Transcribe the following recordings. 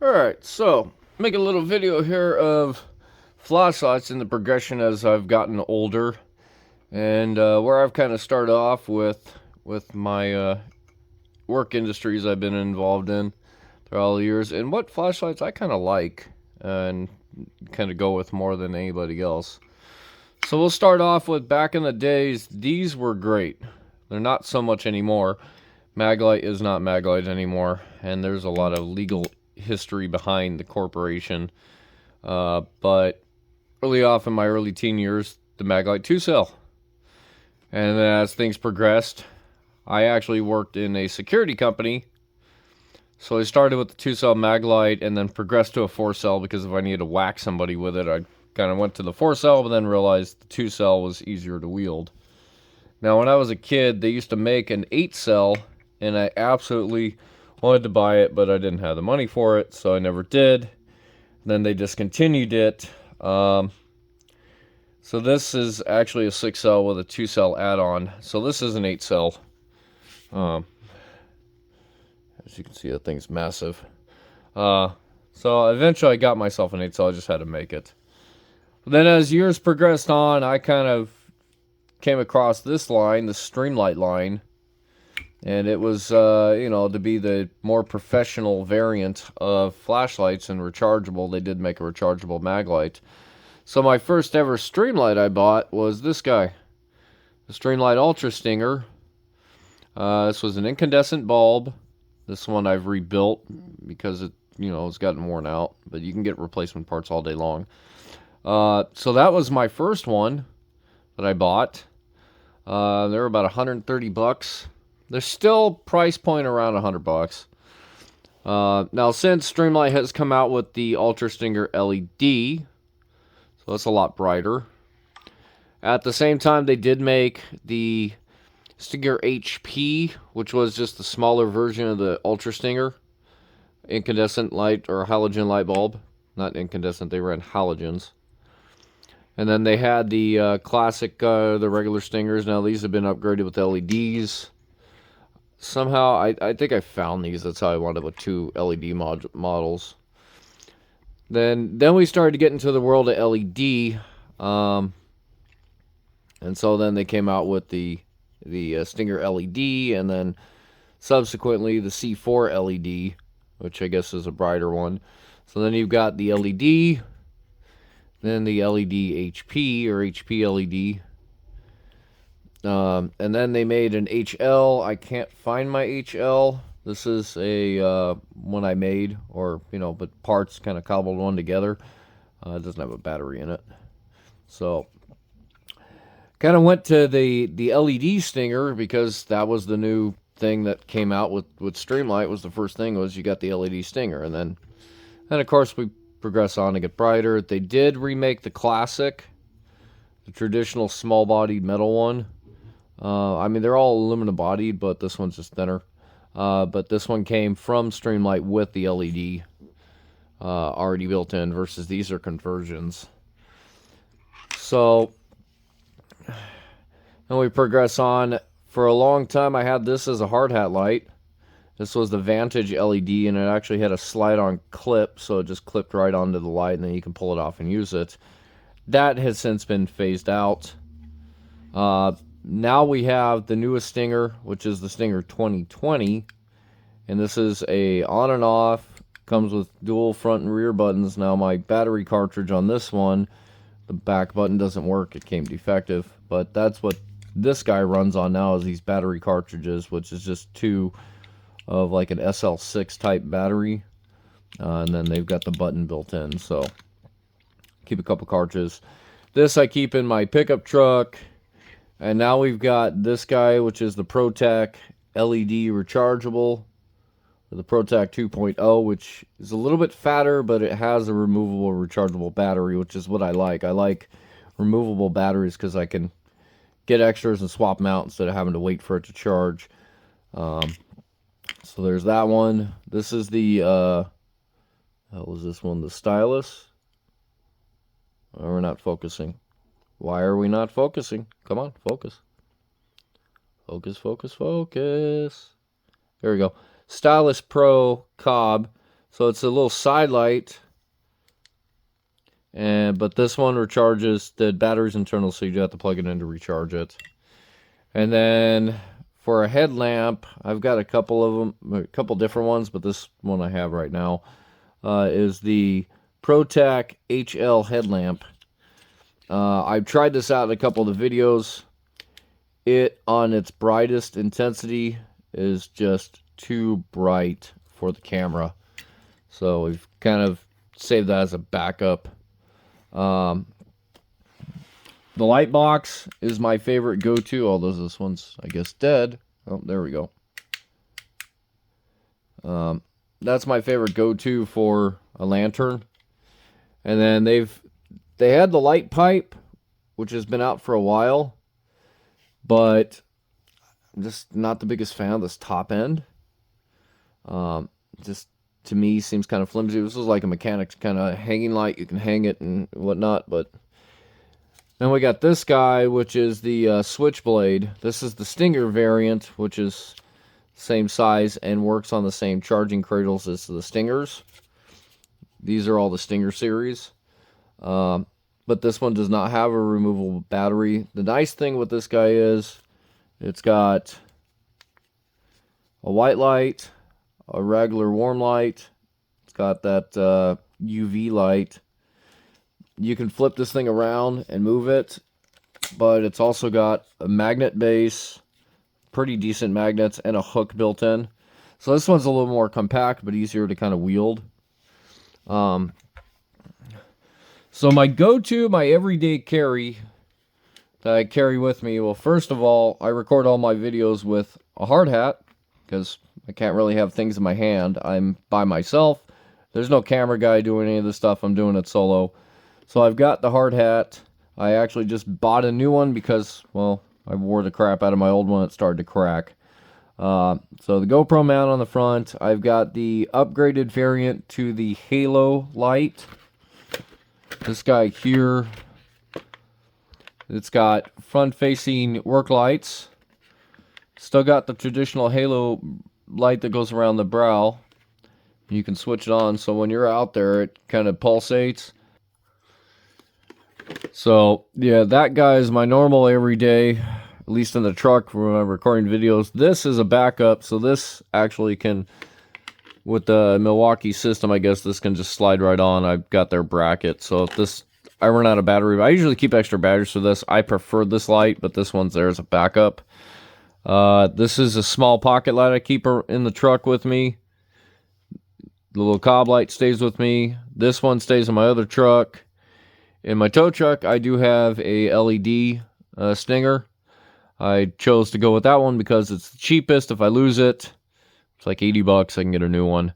Alright, so make a little video here of flashlights in the progression as I've gotten older, and where I've kind of started off with my work industries I've been involved in throughout all the years, and what flashlights I kind of like and kind of go with more than anybody else. So we'll start off with back in the days. These were great. They're not so much anymore. Maglite is not Maglite anymore, and there's a lot of legal history behind the corporation. But early off in my early teen years, the Maglite 2-cell. And then as things progressed, I actually worked in a security company. So I started with the 2-cell Maglite and then progressed to a 4-cell because if I needed to whack somebody with it, I kind of went to the 4-cell, but then realized the 2-cell was easier to wield. Now, when I was a kid, they used to make an 8-cell, and I absolutely wanted to buy it, but I didn't have the money for it, so I never did. Then they discontinued it. So this is actually a 6-cell with a 2-cell add-on. So this is an 8-cell. As you can see, that thing's massive. So eventually I got myself an 8-cell. I just had to make it. Then as years progressed on, I kind of came across this line, the Streamlight line. And it was, to be the more professional variant of flashlights and rechargeable. They did make a rechargeable Maglite. So my first ever Streamlight I bought was this guy. The Streamlight Ultra Stinger. This was an incandescent bulb. This one I've rebuilt because it's gotten worn out. But you can get replacement parts all day long. So that was my first one that I bought. They were about $130. They're still price point around $100. Now, since Streamlight has come out with the Ultra Stinger LED, so that's a lot brighter. At the same time, they did make the Stinger HP, which was just the smaller version of the Ultra Stinger. Incandescent light or halogen light bulb. Not incandescent, they ran halogens. And then they had the classic, the regular Stingers. Now, these have been upgraded with LEDs. Somehow, I think I found these. That's how I wound up with two LED models. Then we started to get into the world of LED. And so then they came out with the Stinger LED. And then subsequently the C4 LED, which I guess is a brighter one. So then you've got the LED. Then the LED HP or HP LED. And then they made an HL. I can't find my HL. This is a one I made, but parts kind of cobbled one together. It doesn't have a battery in it. So, kind of went to the LED Stinger because that was the new thing that came out with Streamlight. Was the first thing was you got the LED Stinger, and then of course we progress on to get brighter. They did remake the classic, the traditional small-bodied metal one. They're all aluminum bodied, but this one's just thinner. But this one came from Streamlight with the LED already built in, versus these are conversions. So, then we progress on. For a long time, I had this as a hard hat light. This was the Vantage LED, and it actually had a slide-on clip, so it just clipped right onto the light, and then you can pull it off and use it. That has since been phased out. Now we have the newest Stinger, which is the Stinger 2020, and this is a on and off, comes with dual front and rear buttons. Now my battery cartridge on this one, the back button doesn't work, it came defective, but that's what this guy runs on now, is these battery cartridges, which is just two of like an SL6 type battery, and then they've got the button built in, so keep a couple cartridges. This I keep in my pickup truck. And now we've got this guy, which is the ProTac LED rechargeable, or the ProTac 2.0, which is a little bit fatter, but it has a removable rechargeable battery, which is what I like. I like removable batteries because I can get extras and swap them out instead of having to wait for it to charge. So there's that one. This is the, hell is this one? The Stylus. Oh, we're not focusing. Why are we not focusing? Come on, focus. Focus. There we go. Stylus Pro Cobb So it's a little side light. But this one recharges the battery's internal, so you do have to plug it in to recharge it. And then for a headlamp, I've got a couple of them, a couple different ones, but this one I have right now is the ProTac HL headlamp. I've tried this out in a couple of the videos. It, on its brightest intensity, is just too bright for the camera. So we've kind of saved that as a backup. The light box is my favorite go-to, although this one's, I guess, dead. Oh, there we go. That's my favorite go-to for a lantern. And then they had the light pipe, which has been out for a while, but I'm just not the biggest fan of this top end. Just to me seems kind of flimsy. This is like a mechanic's kind of hanging light. You can hang it and whatnot, but then we got this guy, which is the Switchblade. This is the Stinger variant, which is same size and works on the same charging cradles as the Stingers. These are all the Stinger series. But this one does not have a removable battery. The nice thing with this guy is it's got a white light, a regular warm light. It's got that UV light. You can flip this thing around and move it, but it's also got a magnet base, pretty decent magnets, and a hook built in. So this one's a little more compact, but easier to kind of wield. So my go-to, my everyday carry that I carry with me, well, first of all, I record all my videos with a hard hat, because I can't really have things in my hand. I'm by myself. There's no camera guy doing any of this stuff. I'm doing it solo. So I've got the hard hat. I actually just bought a new one because, well, I wore the crap out of my old one. It started to crack. So the GoPro mount on the front. I've got the upgraded variant to the Halo light. This guy here. It's got front-facing work lights. Still got the traditional Halo light that goes around the brow. You can switch it on, so when you're out there, it kind of pulsates. So, yeah, that guy is my normal everyday, at least in the truck when I'm recording videos. This is a backup, so this actually can, with the Milwaukee system, I guess this can just slide right on. I've got their bracket, so if this, I run out of battery, I usually keep extra batteries for this. I prefer this light, but this one's there as a backup. This is a small pocket light I keep in the truck with me. The little cob light stays with me. This one stays in my other truck. In my tow truck, I do have a LED Stinger. I chose to go with that one because it's the cheapest. If I lose it, it's like 80 bucks. I can get a new one.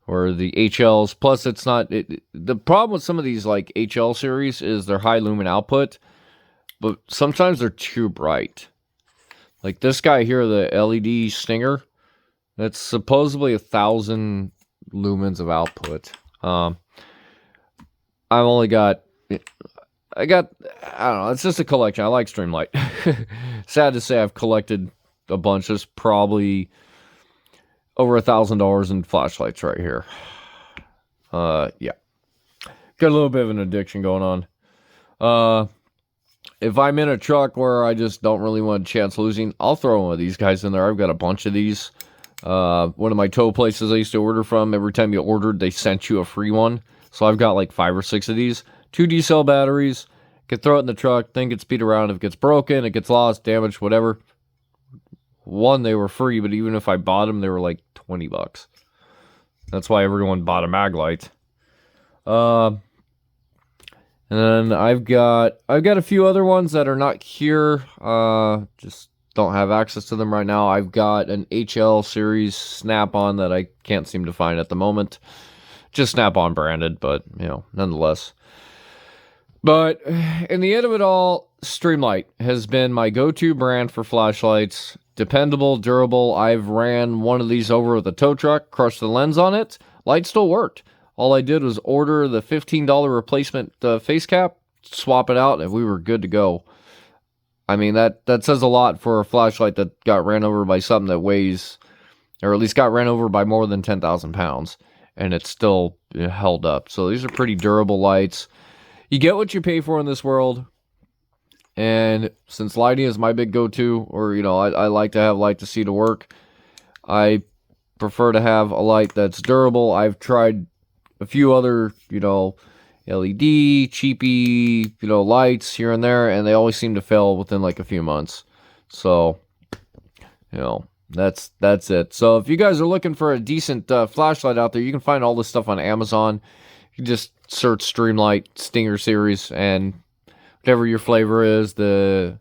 Or the HLs. Plus, it's not... the problem with some of these like HL series is their high lumen output. But sometimes they're too bright. Like this guy here, the LED Stinger. That's supposedly 1,000 lumens of output. I've only got... I don't know, it's just a collection. I like Streamlight. Sad to say I've collected a bunch. There's probably over $1,000 in flashlights right here. Yeah. Got a little bit of an addiction going on. If I'm in a truck where I just don't really want a chance losing, I'll throw one of these guys in there. I've got a bunch of these. One of my tow places I used to order from, every time you ordered, they sent you a free one. So I've got like 5 or 6 of these. 2 D-cell batteries. Could throw it in the truck. Thing could speed around. If it gets broken, it gets lost, damaged, whatever. One, they were free, but even if I bought them, they were like 20 bucks. That's why everyone bought a mag light. And then I've got a few other ones that are not here. Just don't have access to them right now. I've got an HL series Snap-on that I can't seem to find at the moment. Just Snap-on branded, but, you know, nonetheless. But in the end of it all, Streamlight has been my go-to brand for flashlights. Dependable, durable. I've ran one of these over with a tow truck, crushed the lens on it. Light still worked. All I did was order the $15 replacement face cap, swap it out, and we were good to go. I mean, that says a lot for a flashlight that got ran over by something that weighs, or at least got ran over by more than 10,000 pounds. and it's still held up. So these are pretty durable lights. You get what you pay for in this world. And since lighting is my big go-to, or, I like to have light to see to work, I prefer to have a light that's durable. I've tried a few other, LED, cheapy, lights here and there, and they always seem to fail within like a few months. So, that's it. So if you guys are looking for a decent flashlight out there, you can find all this stuff on Amazon. You just search Streamlight Stinger series, and whatever your flavor is, the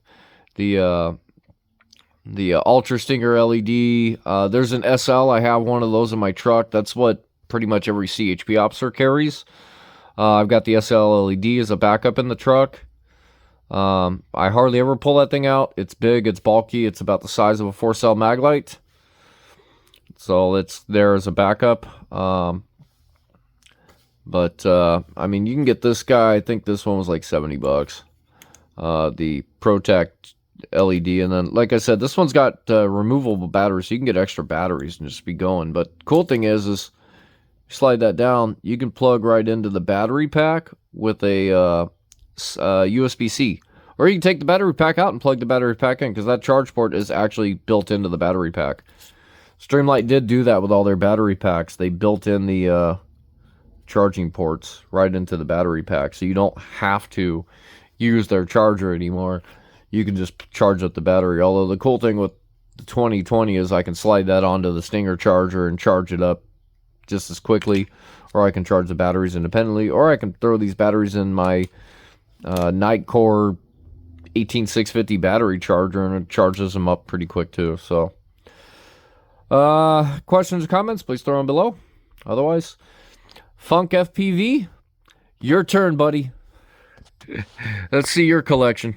Ultra Stinger LED. There's an SL. I have one of those in my truck. That's what pretty much every CHP officer carries. I've got the SL LED as a backup in the truck. I hardly ever pull that thing out. It's big, it's bulky, it's about the size of a 4-cell mag light. So it's there as a backup. But I mean, you can get this guy. I think this one was like $70. The Protect LED, and then, like I said, this one's got removable batteries, so you can get extra batteries and just be going. But cool thing is slide that down, you can plug right into the battery pack with a USB-C, or you can take the battery pack out and plug the battery pack in, because that charge port is actually built into the battery pack. Streamlight did do that with all their battery packs. They built in the charging ports right into the battery pack, so you don't have to use their charger anymore. You can just charge up the battery. Although the cool thing with the 2020 is I can slide that onto the Stinger charger and charge it up just as quickly, or I can charge the batteries independently, or I can throw these batteries in my Nightcore 18650 battery charger, and it charges them up pretty quick too. So questions or comments, please throw them below. Otherwise, Funk FPV, your turn, buddy. Let's see your collection.